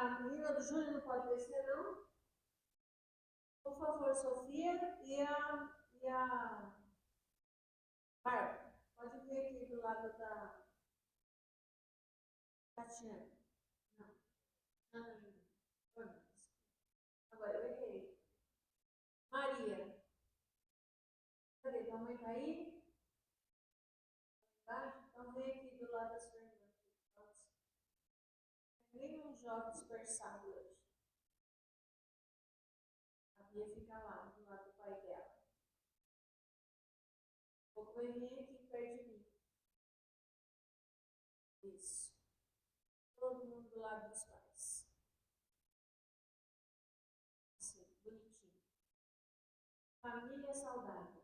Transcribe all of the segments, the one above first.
A menina do Júlio não pode descer, não? Por favor, Sofia e a Bárbara. Pode vir aqui do lado da Tatiana. Não. Não. Agora eu errei. Maria. Cadê? Tua mãe tá aí? Tá? Então vem aqui do lado da sua irmã. Nem um jovem dispersado hoje. A Bia fica lá, do lado do pai dela. Vou vir aqui perto de mim. Isso. Todo mundo do lado dos pais. Assim, bonitinho. Família saudável.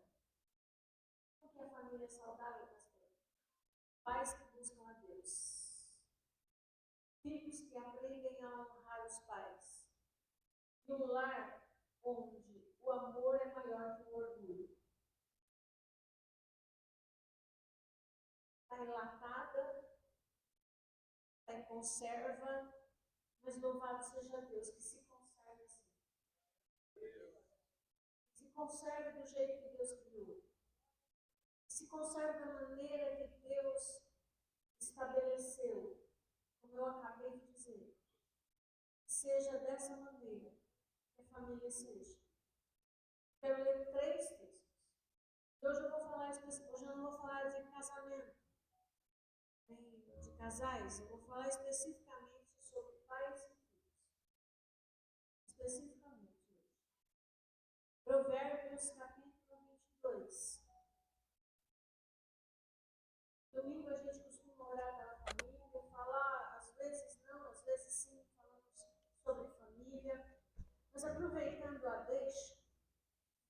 O que é família saudável, pastor? Pais que buscam a Deus. Filhos que aprendem a honrar os pais. E um lar onde o amor é maior que o orgulho. Está enlatada, está em conserva, mas louvado seja Deus que se conserve assim. Se conserve do jeito que Deus criou. Se conserve da maneira que Deus estabeleceu, como eu acabei de dizer. Seja dessa maneira que a família seja. Quero ler 3 textos. Hoje eu não vou falar de casamento, nem de casais, eu vou falar especificamente sobre pais e filhos. Especificamente hoje. Provérbios capítulo 22. Domingo a gente costuma orar pela família, falar, às vezes não, às vezes sim, falamos sobre família. Mas aproveitando a deixa,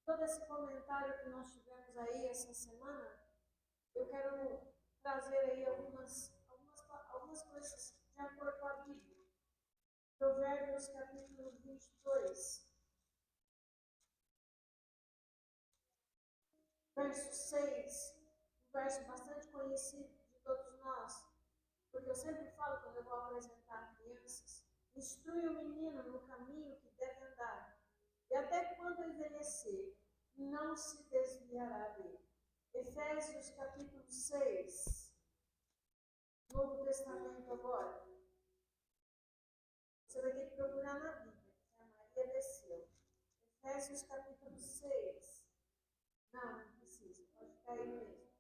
todo esse comentário que nós tivemos aí essa semana, eu quero trazer aí algumas coisas de acordo com a Bíblia. Provérbios capítulo 22, verso 6, um verso bastante conhecido de todos nós, porque eu sempre falo quando eu vou apresentar crianças, instrui o menino no caminho que deve andar, e até quando envelhecer, não se desviará dele. Efésios capítulo 6, Novo Testamento agora. Você vai ter que procurar na Bíblia, porque a Maria desceu. Efésios capítulo 6. Não precisa, pode ficar aí mesmo.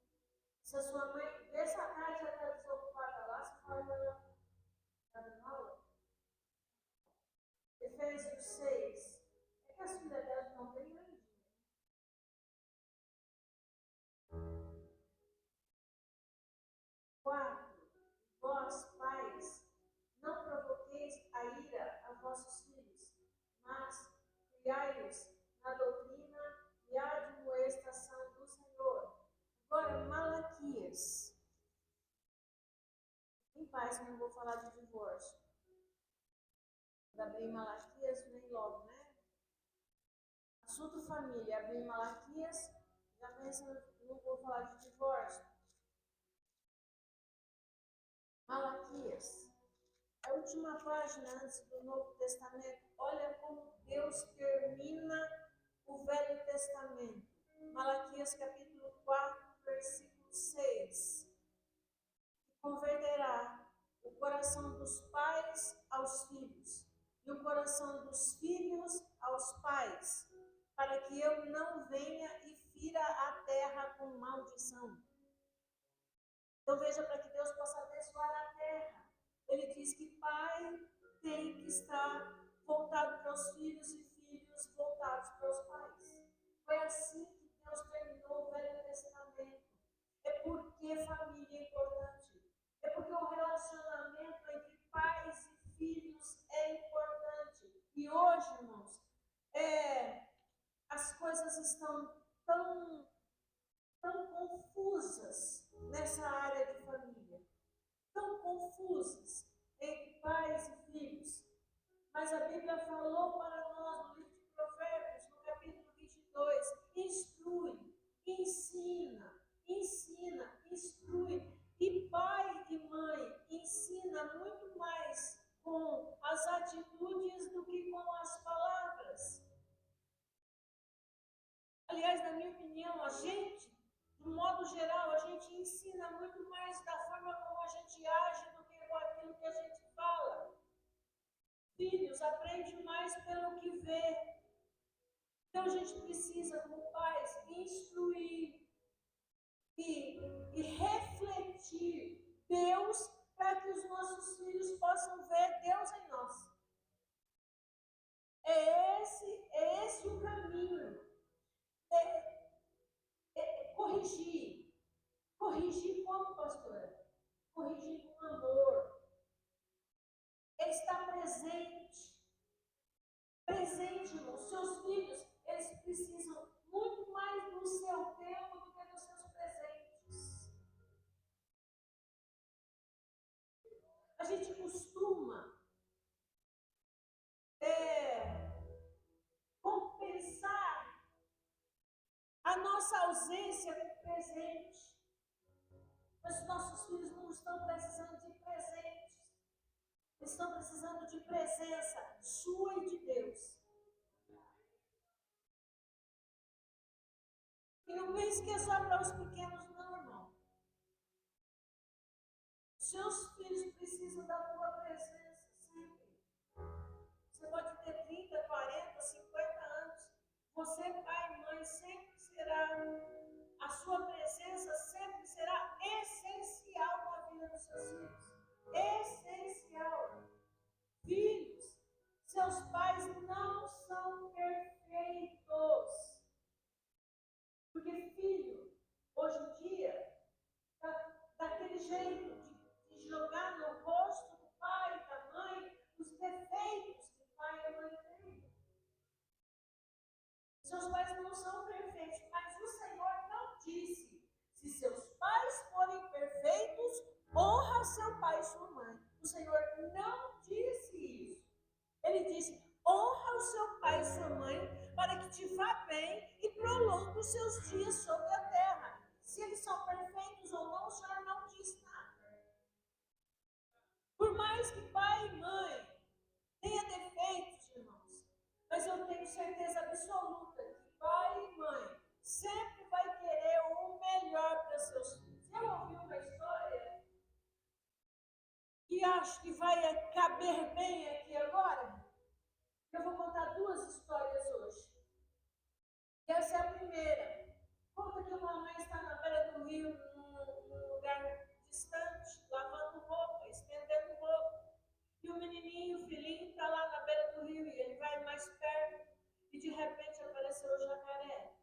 Se a sua mãe, vê se a Cátia está desocupada lá, você fala para ela, está dando aula? Efésios 6. É que as filhas dela estão bem grandinhas. 4. Vós, pais, não provoqueis a ira a vossos filhos, mas criai-os na doutrina e admoestação do Senhor. Agora, Malaquias. Em paz, que eu não vou falar de divórcio. Quando abrir Malaquias, vem logo, né? Assunto família, abrir Malaquias, já pensa, não vou falar de divórcio. Malaquias. A última página antes do Novo Testamento. Olha como Deus termina o Velho Testamento. Malaquias capítulo 4, versículo 6. Converterá o coração dos pais aos filhos e o coração dos filhos aos pais, para que eu não venha e fira a terra com maldição. Então veja, para que Deus possa abençoar a terra, ele diz que pai tem que estar voltado para os filhos e filhos voltados para os pais. Foi assim que Deus terminou o Velho Testamento. É porque família é importante. É porque o relacionamento entre pais e filhos é importante. E hoje, irmãos, as coisas estão tão confusas nessa área de família. Tão confusas entre pais e filhos. Mas a Bíblia falou para nós no livro de Provérbios, no capítulo 22, instrui, ensina, instrui. E pai e mãe ensina muito mais com a as atitudes do que com as palavras. Aliás, na minha opinião, a gente, de modo geral, a gente ensina muito mais da forma como a gente age do que com aquilo que a gente fala. Filhos aprendem mais pelo que vê. Então a gente precisa, como pais, instruir e refletir Deus para que os nossos filhos possam ver Deus em nós. É esse o caminho. Corrigir. Corrigir como, pastora? Corrigir com amor. É estar presente. Presente, irmão. Seus filhos, eles precisam muito mais do seu tempo do que dos seus presentes. A gente costuma compensar a nossa ausência com presente. Mas os nossos filhos não estão precisando de presentes. Eles estão precisando de presença sua e de Deus. E não pense que é só para os pequenos, não, irmão. Seus filhos precisam da tua presença sempre. Você pode ter 30, 40, 50 anos. Você, pai e mãe, sempre será, a sua presença sempre será essencial na vida dos seus filhos. Essencial. Filhos, seus pais não são perfeitos. Porque filho, hoje em dia, daquele jeito de jogar no rosto do pai e da mãe os defeitos que o pai e a mãe têm. Seus pais não são perfeitos, mas o Senhor não disse: se seus pais forem perfeitos, honra seu pai e sua mãe. O Senhor não disse isso. Ele disse: honra o seu pai e sua mãe para que te vá bem e prolongue os seus dias sobre a terra. Se eles são perfeitos ou não, o Senhor não diz nada. Por mais que pai e mãe tenha defeitos, irmãos, mas eu tenho certeza absoluta que pai e mãe sempre vai querer o melhor para seus filhos. Eu ouvi uma história que acho que vai caber bem aqui agora. Eu vou contar duas histórias hoje. E essa é a primeira. Conta que uma mãe está na beira do rio, num lugar distante, lavando roupa, estendendo roupa. E o menininho, o filhinho, está lá na beira do rio e ele vai mais perto e de repente apareceu o jacaré.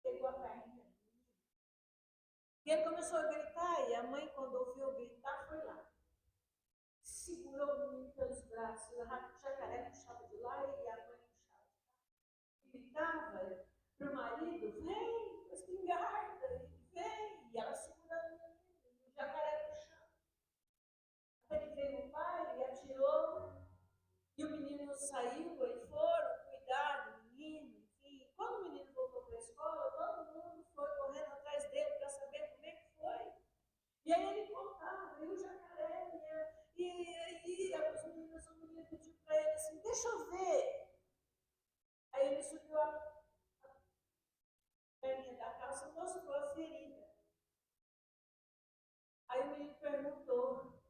Pegou a perninha. E ele começou a gritar e a mãe, quando ouviu gritar, foi lá. Segurou o menino pelos braços, o jacaré puxava de lá e a mãe puxava de lá. E gritava para o marido: vem, espingarda, vem. E ela segurando o menino, o jacaré puxando. Até que veio o pai e atirou. E o menino saiu, eles foram cuidar do menino. Enfim, quando o menino voltou para a escola, todo mundo foi correndo atrás dele para saber como é que foi. E aí ele contava, e o jacaré, o menino pediu para ele assim: deixa eu ver. Aí ele subiu a perninha da calça e mostrou a ferida. Aí o menino perguntou: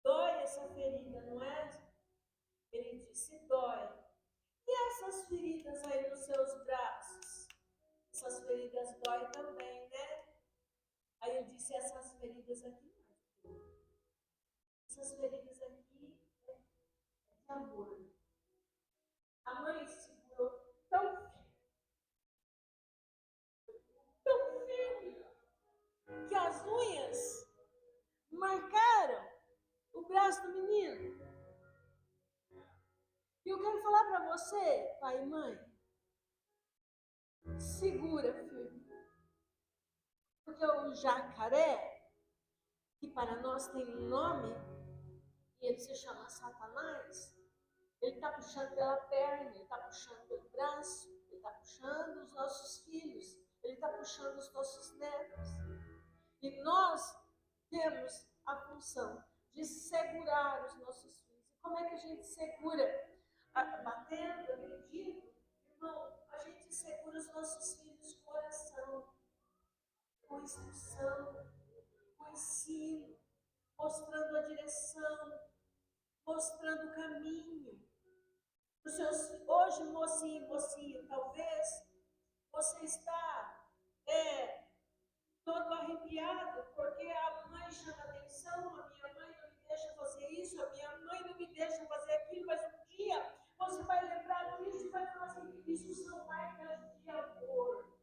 dói essa ferida, não é? Ele disse: dói. E essas feridas aí nos seus braços? Essas feridas dói também, né? Aí eu disse: essas feridas aqui não. Essas feridas aqui é de amor. A mãe segurou tão firme, que as unhas marcaram o braço do menino. E eu quero falar para você, pai e mãe, segura, filho. Porque o jacaré, que para nós tem um nome, e ele se chama Satanás, ele está puxando pela perna, ele está puxando pelo braço, ele está puxando os nossos filhos, ele está puxando os nossos netos. E nós temos a função de segurar os nossos filhos. E como é que a gente segura? Batendo, agredindo? Irmão, a gente segura os nossos filhos com oração, com instrução, com ensino, mostrando a direção, mostrando o caminho. Hoje, mocinho, talvez você está todo arrepiado porque a mãe chama atenção, a minha mãe não me deixa fazer isso, a minha mãe não me deixa fazer aquilo, mas um dia você vai lembrar disso e vai falar assim, isso são marcas de amor.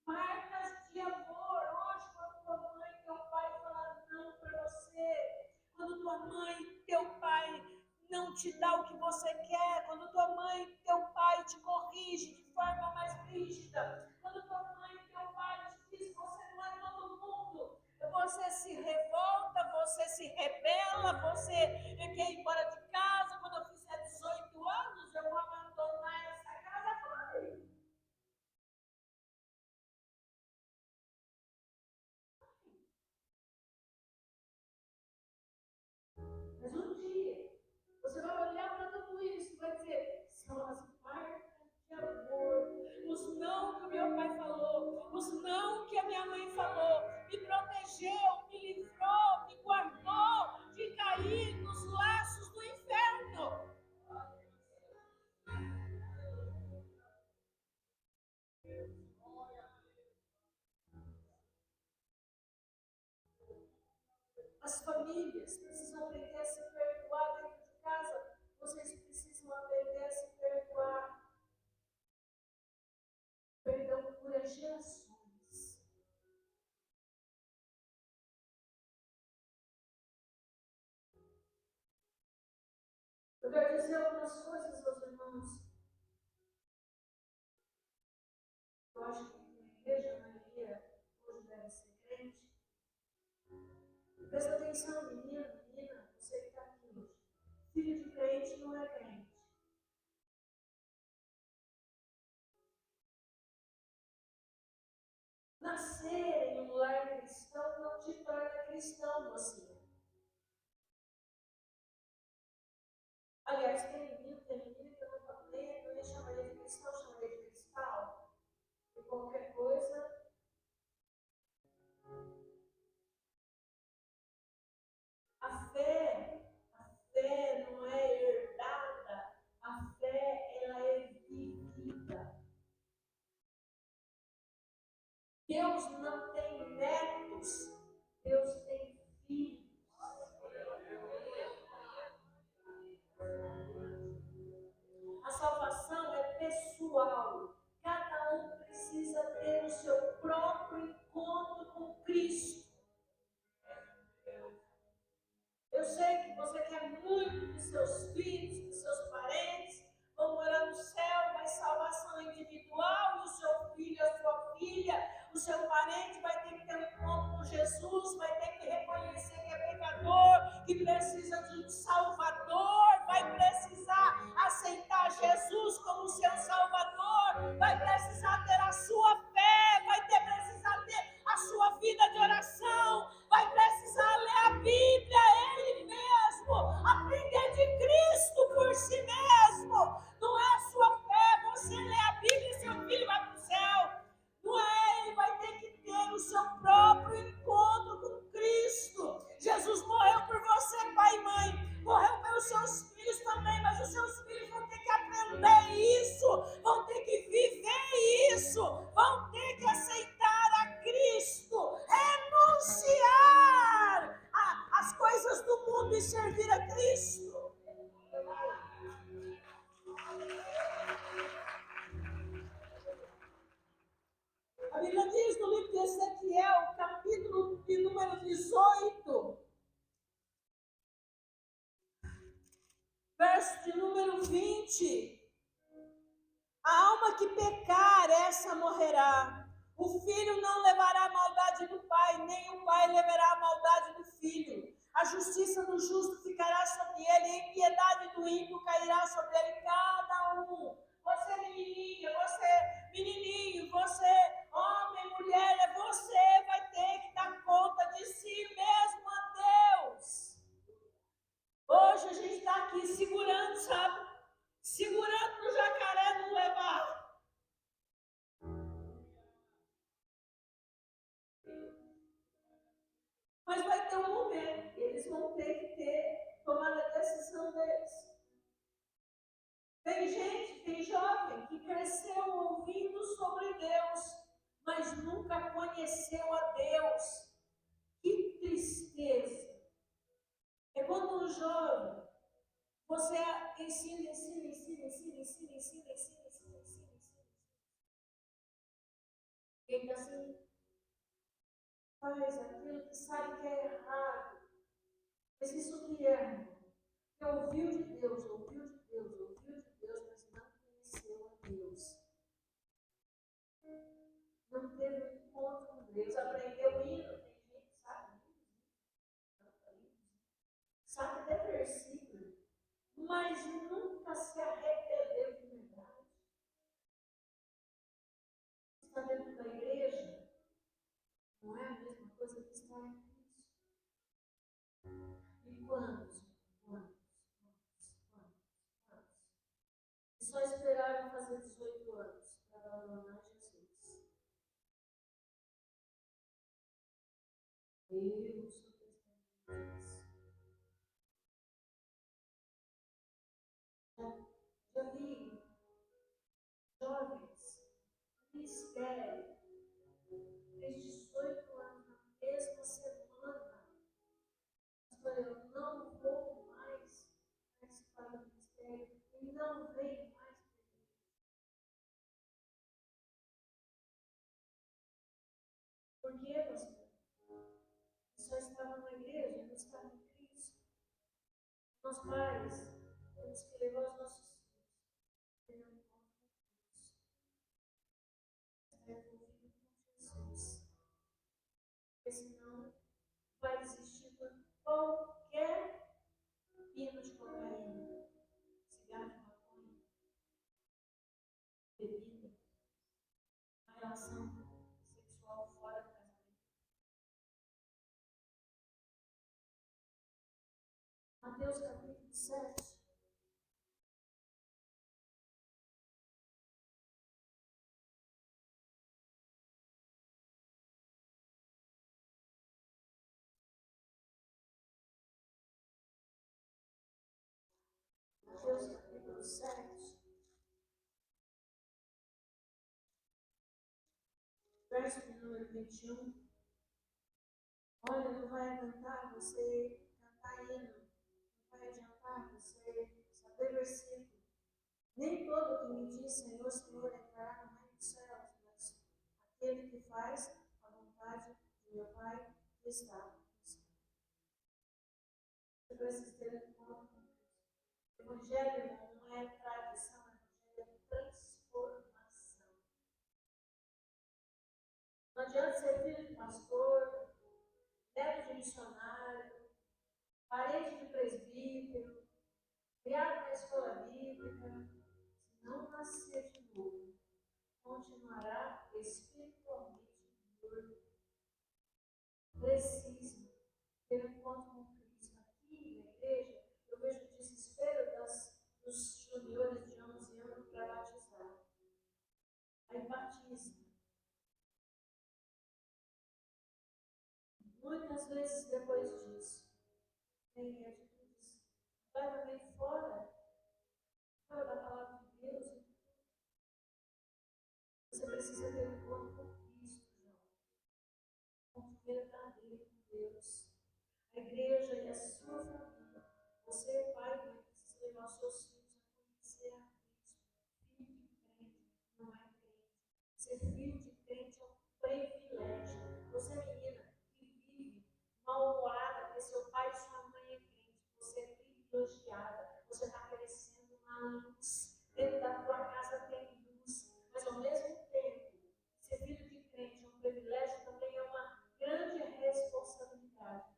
Marcas de amor. Hoje, quando tua mãe e teu pai falam não para você, quando tua mãe e teu pai não te dá o que você quer, quando tua mãe e teu pai te corrige de forma mais rígida, quando tua mãe e teu pai te diz que você não é todo mundo, você se revolta, você se rebela, você quer ir embora de casa, quando eu fizer 18 anos, eu vou abandonar essa casa, vai. Mas um dia, você vai olhar para tudo isso e vai dizer, são as marcas de amor, os não que o meu pai falou, os não que a minha mãe falou, me protegeu, me livrou, me guardou de cair nos laços do inferno. As famílias precisam aprender a se perdoar dentro de casa, vocês precisam aprender a se perdoar. Perdão cura gerações. Eu quero dizer algumas coisas aos irmãos. Eu acho que na igreja, a maioria hoje deve ser crente. Presta atenção, menino, menina, você que está aqui hoje. Filho de crente não é crente. Nascer em um lar cristão não te torna cristão, mocinha. Aliás, tem menino que eu não ia chamar ele de cristão, chamaria de cristal. E qualquer coisa. A fé não é herdada, a fé ela é vivida. Deus não tem netos, Deus tem filhos. A salvação é pessoal. Cada um precisa ter o seu próprio encontro com Cristo. Eu sei que você quer muito que seus filhos, que seus parentes vão morar no céu, mas salvação individual, e o seu filho, a sua filha, o seu parente vai ter que ter um encontro com Jesus, vai ter que reconhecer que é pecador, que precisa de um Salvador, vai precisar aceitar Jesus como seu Salvador, vai precisar ter a sua fé, precisar ter a sua vida de oração, vai precisar ler a Bíblia, Ele mesmo, aprender de Cristo por si mesmo. Não é a sua fé, você lê a Bíblia e seu filho vai para o céu. Não é, ele vai ter que ter o seu próprio encontro com Cristo. Jesus morreu por você, pai e mãe, morreu pelos seus filhos também, mas os seus filhos vão ter que aprender isso, vão ter que viver isso, vão ter que aceitar a Cristo, renunciar às coisas do mundo e servir a Cristo. A Bíblia diz no livro de Ezequiel, capítulo de número 18, verso de número 20: a alma que pecar, essa morrerá. O filho não levará a maldade do pai, nem o pai levará a maldade do filho. A justiça do justo ficará sobre ele, e a impiedade do ímpio cairá sobre ele, cada um. Você menininha, você menininho, você homem, mulher, você vai ter que dar conta de si ter um momento, eles vão ter que tomar a decisão deles. Tem gente, tem jovem que cresceu ouvindo sobre Deus, mas nunca conheceu a Deus. Que tristeza! É quando um jovem, você ensina. Ele assim, faz aquilo que sabe que é errado. Mas isso que é, que ouviu de Deus, mas não conheceu a Deus. Não teve um encontro com Deus, aprendeu hino, tem gente que sabe até versículo, mas nunca se arrependeu de verdade. Está dentro da igreja, não é a mesma coisa que está em Cristo. E quantos? E só esperaram fazer 18 anos para abandonar Jesus. Eu sou testemunha disso. Já vi jovens que esperam fez 18 anos na mesma semana. Pastor, eu não vou mais participar do ministério e não venho mais para a igreja. Por quê, pastor? Eu só estava na igreja, não estava em Cristo. Nós pais temos que levar os nossos filhos a ter um encontro com Jesus. Porque senão vai desistir por qualquer pino de cocaína, cigarro de maconha, bebida, uma relação sexual fora do casamento. Mateus capítulo 7. Mateus capítulo 7, verso de número 21. Olha, não vai adiantar você cantar hino, não vai adiantar você saber versículo. Nem todo que me diz Senhor, Senhor entrará no reino dos céus, mas aquele que faz a vontade de meu Pai que está no céu. Você precisa ter um encontro com Cristo. O Evangelho não é tradição, o Evangelho é transformação. Não adianta ser filho de pastor, neto de missionário, parente de presbítero, criado na escola bíblica, se não nascer de novo, continuará espiritualmente morto. Precisa ter um encontro com Cristo. Aqui na igreja, eu vejo o desespero dos juniores de 11 anos para batizar. Aí batiza. Muitas vezes depois disso, tem atitudes completamente fora da palavra de Deus. Você precisa ter um encontro com Cristo, João. Um encontro verdadeiro com Deus. A igreja e a sua família. Você, pai, precisa levar os seus filhos a conhecer a Cristo. Filho de crente não é crente. Ser filho de crente é um privilégio. Você, menina, que vive mal-humorada porque seu pai e sua mãe é crente. Você é privilegiada. Você está crescendo na luz. Dentro da tua casa tem luz. Mas ao mesmo tempo, ser filho de crente é um privilégio, também é uma grande responsabilidade.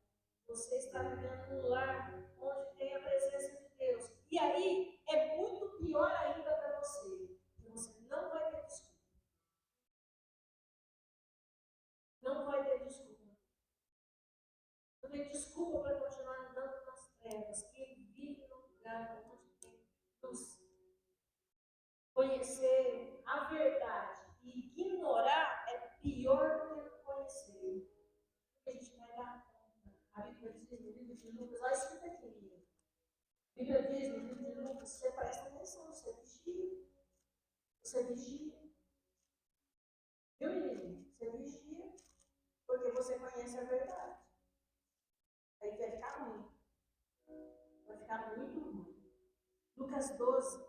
Você está vivendo num lar onde tem a presença de Deus. E aí é muito pior ainda para você. Você não vai ter desculpa. Não vai ter desculpa. Não tem desculpa para continuar andando nas trevas. Quem vive num lugar onde tem luz. Conhecer a verdade e ignorar é pior do que conhecer. Porque a gente vai dar conta. A de Lucas, olha isso aqui. A Bíblia diz no livro de Lucas, você presta atenção, você vigia. Você vigia. Viu, menino? Você vigia, porque você conhece a verdade. Aí vai ficar ruim. Vai ficar muito ruim. Lucas 12,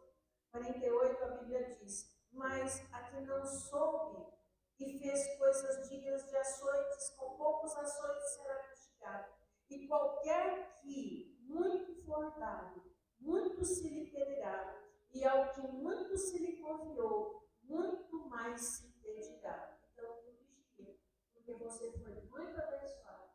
48, a Bíblia diz: mas a que não soube e fez coisas dignas de açoites, com poucos açoites será castigado. E qualquer que muito for dado, muito se lhe pedirá, e ao que muito se lhe confiou, muito mais se pedirá. Então, vigia, porque você foi muito abençoado,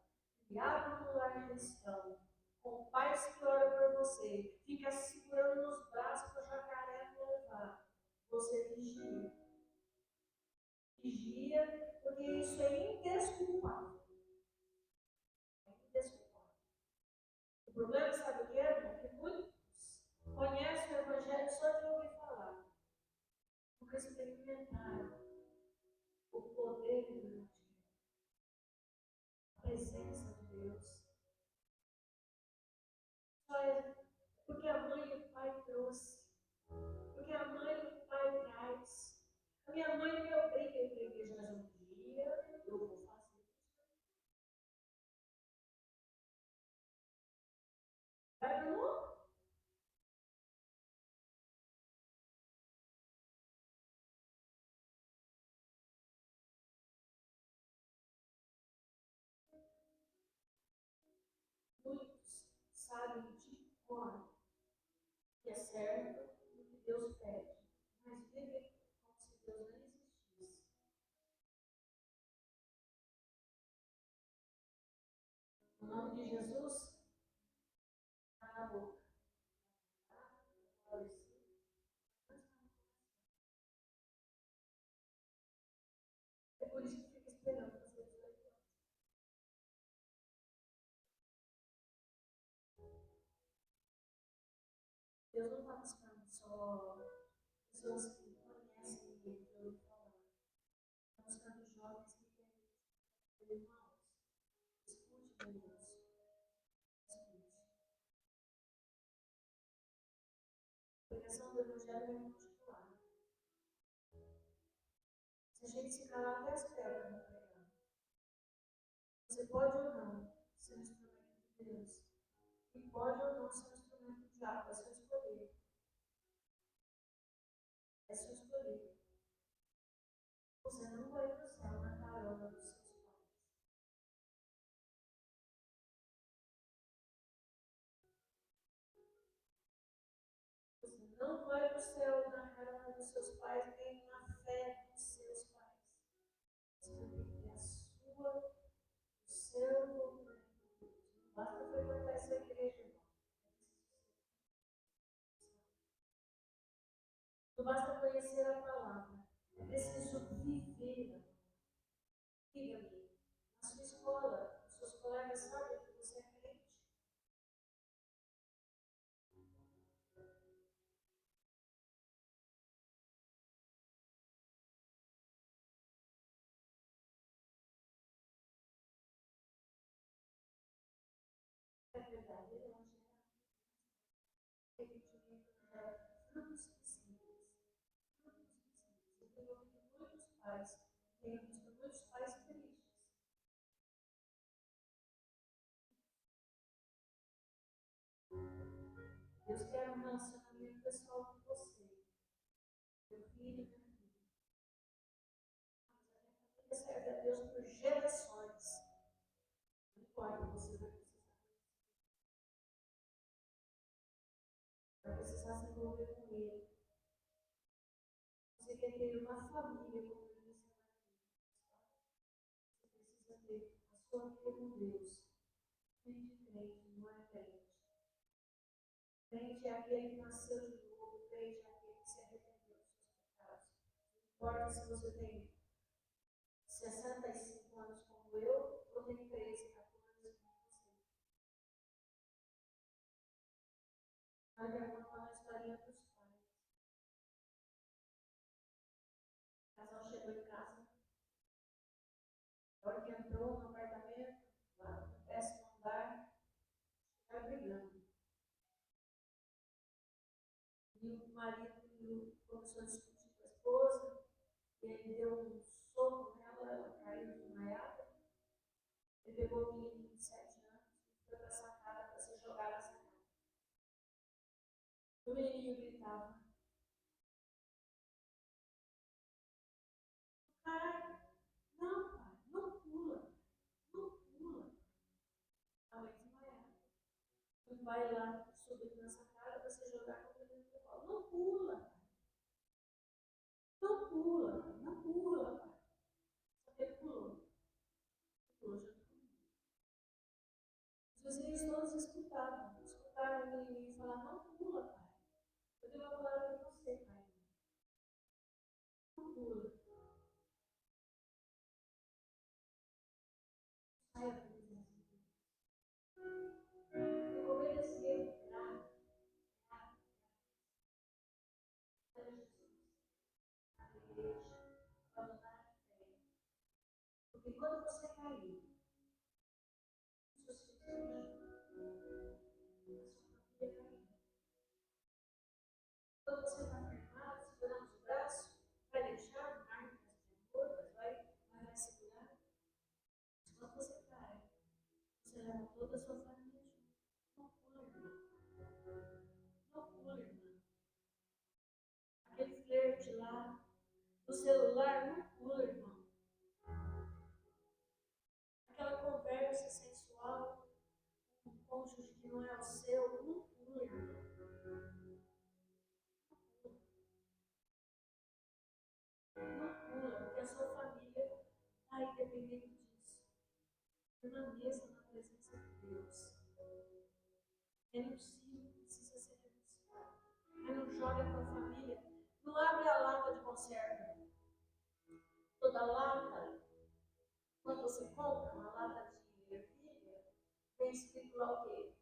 criado no lar cristão, com pais que oram por você, fica segurando nos braços para o jacaré não levar. Você vigia. Vigia, porque isso é indesculpável. É indesculpável. O problema, sabe o que é? Porque muitos conhecem o Evangelho só de ouvir falar. Nunca experimentaram o poder do Evangelho, a presença de Deus. Só é porque a mãe e o pai trouxe. Porque a mãe e o pai traz. A minha mãe me obriga a ir para a igreja, mas um dia eu vou fazer isso. Vai para o mundo? Muitos sabem de cor que é certo do que Deus pede, mas vivem como se Deus não existisse. O nome de Jesus está na boca. É por isso que fica esperando fazer 18 anos. Deus não está buscando só pessoas que conhecem Ele, que ouvem falar. Está buscando jovens que querem ser irmãos. Escute, meninos. Escute. A pregação do Evangelho é particular. Se a gente se calar até as pedras não pregar, você pode ou não ser um instrumento de Deus. E pode ou não ser um instrumento do diabo. É seu escolher. É seu escolher. Você não vai para o céu na carona dos seus pais. Você não vai para o céu na carona dos seus pais, nem na fé dos seus pais. Você vai ter que ter a sua, o seu movimento. Não basta frequentar essa igreja, irmão. Não basta conhecer a palavra. É preciso viver. Diga-me, na sua escola, os seus colegas sabem que você é crente? É verdade, ele não ele tinha frutos simples. Frutos simples. Eu tenho ouvido muitos pais, tenho visto muitos pais tristes. Deus quer um relacionamento pessoal com você, meu filho e minha filha. Mas a família serve a Deus por gerações. Não importa, você vai precisar se envolver com Ele. Você quer ter uma família como Ele você precisa ter a sua vida com Deus. Crente, crente, não é crente. Crente é aquele que nasceu de novo, crente é aquele que se arrependeu dos seus pecados. Não importa se você tem 65 anos como eu, ou tem 13, 14 como você. Nós vamos contar uma historinha para os pais. O casal chegou em casa, a hora que entrou no apartamento, lá no 10º andar, ele deu um soco nela, ela caiu desmaiada. Ele pegou o menino de 7 anos e foi para a sacada para se jogar na sacada. O menininho gritava: pai, não, pai, não pula, não pula. A mãe desmaiada. O pai lá subiu na sacada para se jogar com o menino de bola. Não pula, não pula, não pula, pai. Só que ele pulou. Pulou junto comigo. Os vizinhos todos escutaram o menininho falar: não pula, pai. Eu tenho uma palavra para você, pai. Não pula. Saia da presença de Deus. Eu obedeci, graças a Jesus, a igreja, abandonar a fé. Porque quando você cair, os seus filhos quando você está firmado, segurando os braços, vai deixar marcas de gordas, vai segurar. Mas quando você cai, você leva toda a sua família junto. Não pula, irmão. Não pula, irmão. Aquele flerte lá, no celular, não pula, irmão. Aquela conversa sensual com um cônjuge que não é o seu, não pula, irmão. Não pula, porque a sua família está aí dependendo disso. Permaneça na presença de Deus. Renuncie, precisa ser renunciado. Mas não joga a tua família. Não abre a lata de conserva. Toda lata, quando você compra uma lata de ervilha, vem escrito lá o quê?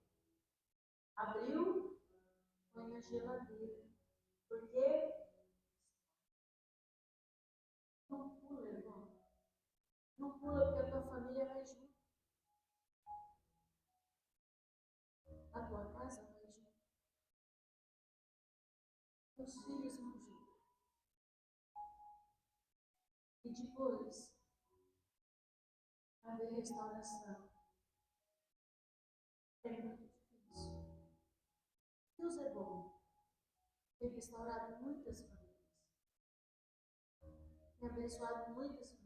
Abriu, põe na geladeira. Porque não pula, irmão. Não pula porque a tua família vai junto. A tua casa vai junto. Os filhos vão junto. E depois, haver restauração. É muito difícil. Deus é bom. Tem restaurado muitas famílias. Tem abençoado muitas famílias.